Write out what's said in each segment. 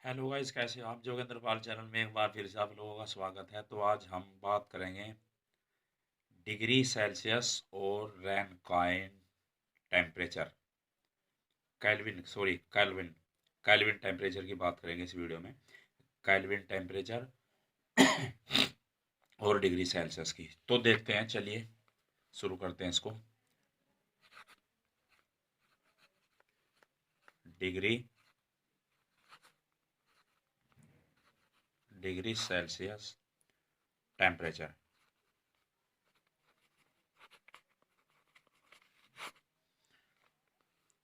Hello guys, कैसे हो आप। जोगेंद्र पाल चैनल में एक बार फिर से आप लोगों का स्वागत है। तो आज हम बात करेंगे डिग्री सेल्सियस और रैनकाइन टेम्परेचर, कैल्विन टेम्परेचर की बात करेंगे इस वीडियो में। कैल्विन टेम्परेचर और डिग्री सेल्सियस की तो देखते हैं, चलिए शुरू करते हैं इसको। डिग्री डिग्री सेल्सियस टेम्परेचर,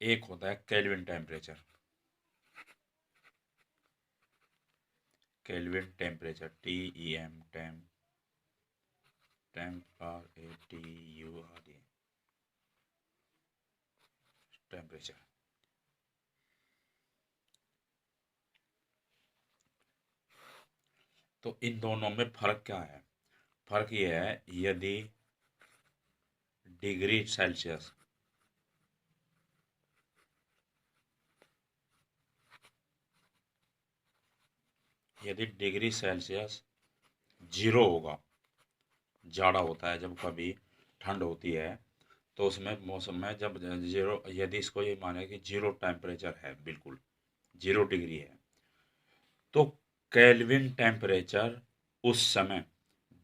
एक होता है kelvin temperature. Kelvin temperature, TEM, TEMPERATURE, temperature. तो इन दोनों में फर्क क्या है? फर्क ये है, यदि डिग्री सेल्सियस यदि डिग्री सेल्सियस जीरो होगा, जाड़ा होता है जब कभी, ठंड होती है, तो उसमें मौसम में जब जीरो, यदि इसको ये माने कि जीरो टेम्परेचर है, बिल्कुल 0 डिग्री है, तो केल्विन टेम्परेचर उस समय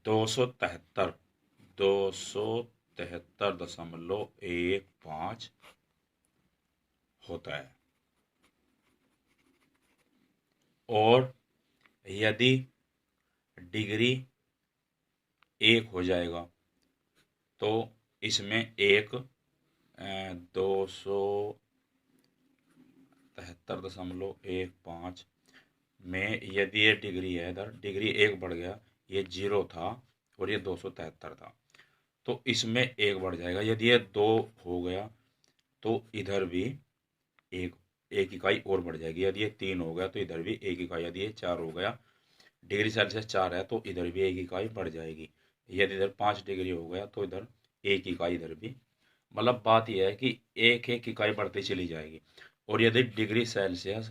273.15 होता है। और यदि डिग्री 1 हो जाएगा तो इसमें एक 273.15 में, यदि ये डिग्री है, इधर डिग्री 1 बढ़ गया, ये 0 था और ये 273 था, तो इसमें 1 बढ़ जाएगा। यदि ये 2 हो गया तो इधर भी एक एक इकाई और बढ़ जाएगी। यदि ये 3 हो गया तो इधर भी एक इकाई, यदि ये 4 हो गया, डिग्री सेल्सियस 4 है तो इधर भी एक इकाई बढ़ जाएगी। यदि इधर 5 डिग्री हो गया तो इधर एक इकाई, इधर भी। मतलब बात यह है कि एक एक इकाई बढ़ती चली जाएगी। और यदि डिग्री सेल्सियस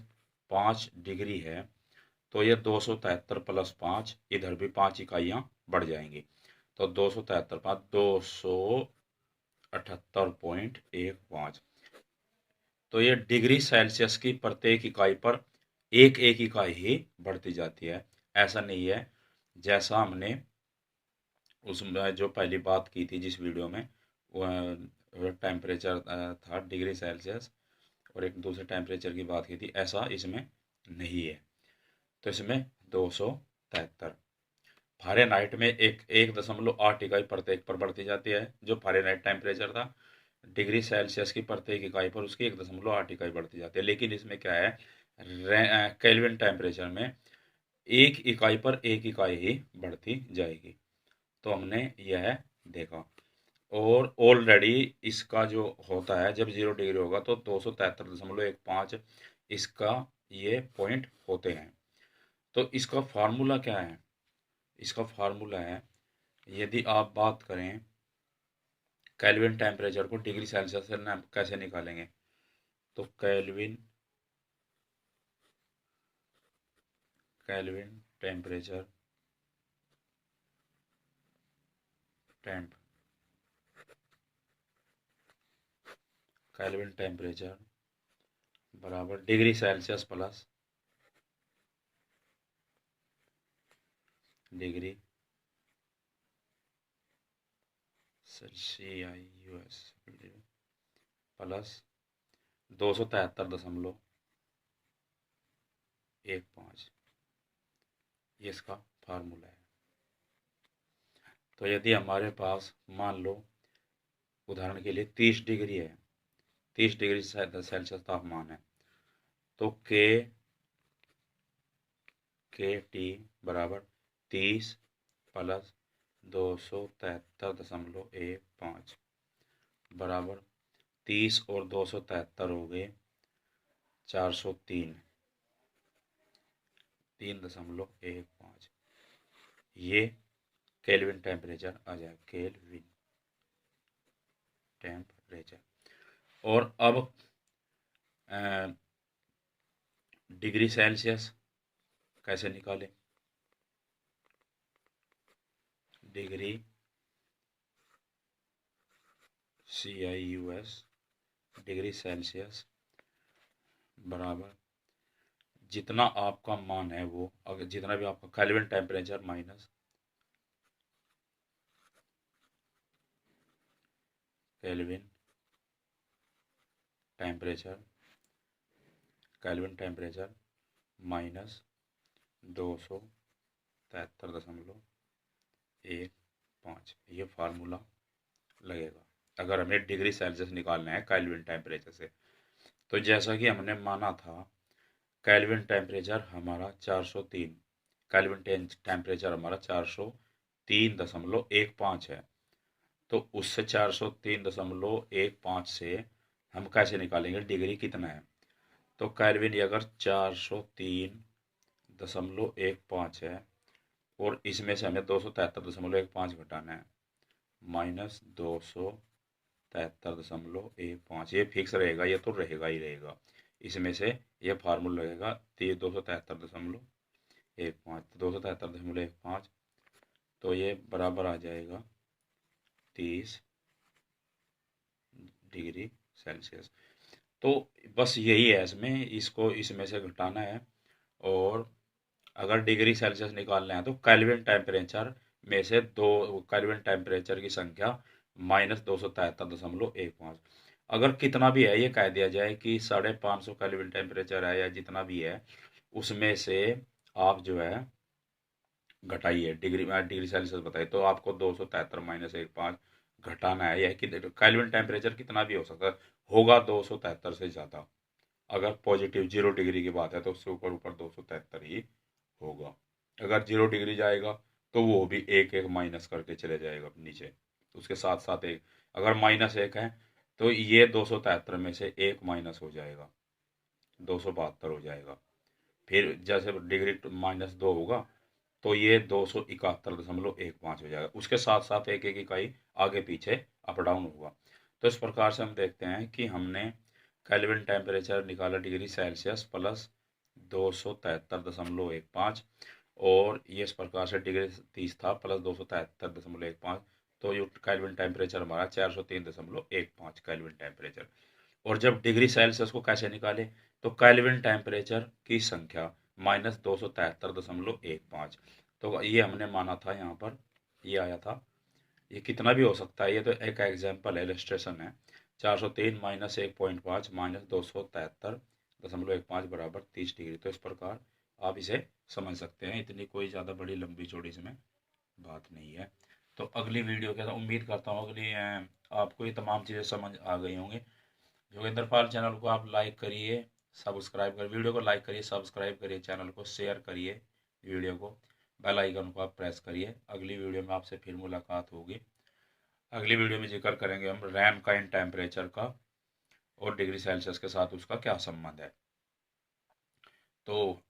5 डिग्री है तो ये 273+5, इधर भी 5 इकाइयाँ बढ़ जाएंगी। तो 273 278.15। तो ये डिग्री सेल्सियस की प्रत्येक इकाई पर एक एक इकाई ही बढ़ती जाती है। ऐसा नहीं है जैसा हमने उसमें जो पहली बात की थी जिस वीडियो में, वह टेम्परेचर था डिग्री सेल्सियस, और एक दूसरे टेम्परेचर की बात की थी, ऐसा इसमें नहीं है। तो इसमें 273 फ़ारेनहाइट में एक 1.8 इकाई प्रत्येक पर बढ़ती जाती है, जो फ़ारेनहाइट टेम्परेचर था। डिग्री सेल्सियस की प्रत्येक इकाई पर उसकी 1.8 इकाई बढ़ती जाती है। लेकिन इसमें क्या है, केल्विन टेम्परेचर में एक इकाई पर एक इकाई ही बढ़ती जाएगी। तो हमने यह देखा। और ऑलरेडी इसका जो होता है, जब 0 डिग्री होगा तो 273.15 इसका ये पॉइंट होते हैं। तो इसका फार्मूला क्या है? इसका फार्मूला है, यदि आप बात करें केल्विन टेम्परेचर को डिग्री सेल्सियस से कैसे निकालेंगे, तो Kelvin Kelvin temperature temp Kelvin temperature बराबर degree Celsius plus degree Celsius plus 273.15, ये इसका फार्मूला है। तो यदि हमारे पास मान लो उदाहरण के लिए 30 डिग्री है, 30 डिग्री सेल्सियस तापमान है, तो के टी बराबर 30 प्लस 273.15 बराबर 30 और 273 हो गए 403, 3.15। ये केल्विन टेम्परेचर आ जाए, केल्विन टेम्परेचर। और अब डिग्री सेल्सियस कैसे निकालें? डिग्री CIUS डिग्री सेल्सियस बराबर जितना आपका मान है वो, अगर जितना भी आपका kelvin temperature minus kelvin temperature minus 273.15 ये फार्मूला लगेगा अगर हमें डिग्री सेल्सियस निकालना है केल्विन टेम्परेचर से। तो जैसा कि हमने माना था केल्विन टेम्परेचर हमारा 403, केल्विन टेम्परेचर हमारा 403.15 है। तो उससे 403.15 से हम कैसे निकालेंगे डिग्री कितना है? तो केल्विन अगर 403.15 है और इसमें से हमें 273.15 घटाना है, माइनस 273.15 ये फिक्स रहेगा, ये तो रहेगा ही रहेगा। इसमें से ये फार्मूला लगेगा 273.15, 273.15 तो ये बराबर आ जाएगा 30 डिग्री सेल्सियस। तो बस यही है इसमें, इसको इसमें से घटाना है। और अगर डिग्री सेल्सियस निकालना है तो केल्विन टेम्परेचर में से केल्विन टेम्परेचर की संख्या -273.15। अगर कितना भी है ये कह दिया जाए कि 550 केल्विन टेम्परेचर है या जितना भी है उसमें से आप जो है घटाइए, डिग्री सेल्सियस बताइए तो आपको 273 - 15 घटाना है। यह कि केल्विन टेम्परेचर कितना भी हो सकता है, होगा 273 से ज़्यादा। अगर पॉजिटिव 0 डिग्री की बात है तो उससे ऊपर ऊपर 273 ही होगा। अगर 0 डिग्री जाएगा तो वो भी एक एक माइनस करके चले जाएगा नीचे, उसके साथ साथ एक। अगर -1 है तो ये 273 में से एक माइनस हो जाएगा, 272 हो जाएगा। फिर जैसे डिग्री -2 होगा तो ये 271.15 हो जाएगा। उसके साथ साथ एक एक इकाई आगे पीछे अप डाउन होगा। तो इस प्रकार से हम देखते हैं कि हमने केल्विन टेम्परेचर निकाला डिग्री सेल्सियस प्लस 273.15 और ये इस प्रकार से डिग्री 30 था प्लस 273.15 तो ये केल्विन टेम्परेचर हमारा 403.15 केल्विन टेम्परेचर। और जब डिग्री सेल्सियस को कैसे निकाले तो केल्विन टेम्परेचर की संख्या -273.15। तो ये हमने माना था, यहाँ पर ये आया था। ये कितना भी हो सकता है, ये तो एक एग्जाम्पल है, इलस्ट्रेशन है। 403 - 1.5 -273.15 बराबर 30 डिग्री। तो इस प्रकार आप इसे समझ सकते हैं, इतनी कोई ज़्यादा बड़ी लंबी चौड़ी इसमें बात नहीं है। तो अगली वीडियो के साथ उम्मीद करता हूँ अगली आपको ये तमाम चीज़ें समझ आ गई होंगी। जोगिंदरपाल चैनल को आप लाइक करिए, सब्सक्राइब करिए, वीडियो को लाइक करिए, सब्सक्राइब करिए, चैनल को शेयर करिए, वीडियो को बेल आइकन को आप प्रेस करिए। अगली वीडियो में आपसे फिर मुलाकात होगी। अगली वीडियो में जिक्र करेंगे हम रैनकाइन टेम्परेचर का और डिग्री सेल्सियस के साथ उसका क्या संबंध है। तो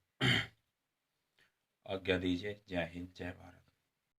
आज्ञा दीजिए। जय हिंद, जय भारत।